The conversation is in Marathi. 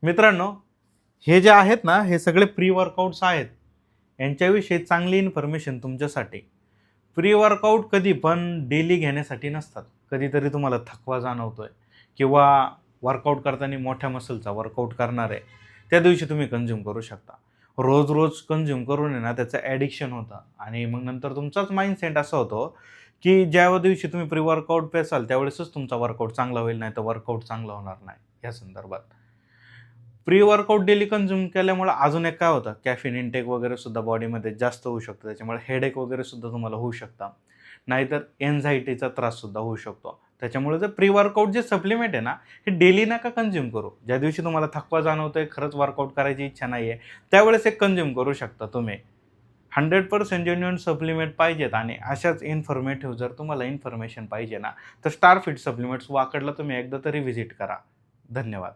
मित्रांनो, हे जे आहेत ना, हे सगळे प्री वर्कआउट्स आहेत. यांच्याविषयी चांगली इन्फॉर्मेशन तुमच्यासाठी. प्री वर्कआउट कधी पण डेली घेण्यासाठी नसतात. कधीतरी तुम्हाला थकवा जाणवतोय किंवा वर्कआउट करताना मोठ्या मसलचा वर्कआउट करणार आहे, त्या दिवशी तुम्ही कन्झ्युम करू शकता. रोज-रोज कन्झ्युम करून आहे ना, त्याचं ॲडिक्शन होतं आणि मग नंतर तुमचाच माइंडसेट असा होतो, की ज्या दिवशी तुम्ही प्री वर्कआउट पेसाल त्यावेळेसच तुमचा वर्कआउट चांगला होईल, नाहीतर वर्कआउट चांगला होणार नाही, या संदर्भात. प्री वर्कआउट डेली कन्झ्युम केल्यामुळे अजून एक काय होतं, कॅफीन इनटेक वगैरे सुद्धा बॉडीमध्ये जास्त होऊ शकतं. त्याच्यामुळे हेडेक वगैरे सुद्धा तुम्हाला होऊ शकतं. नाहीतर एन्झायटीचा त्राससुद्धा होऊ शकतो. त्याच्यामुळे जर प्री वर्कआउट जे सप्लिमेंट आहे ना, हे डेली नका कन्झ्युम करू. ज्या दिवशी तुम्हाला थकवा जाणवतोय, खरंच वर्कआउट करायची इच्छा नाही आहे, त्यावेळेस एक कन्झ्युम करू शकता तुम्ही. 100% जेन्युइन सप्लिमेंट पाहिजेत आणि अशाच इन्फॉर्मेटिव्ह जर तुम्हाला इन्फॉर्मेशन पाहिजे ना, तर स्टारफिट सप्लिमेंट्स वाकडला तुम्ही एकदा तरी व्हिजिट करा. धन्यवाद.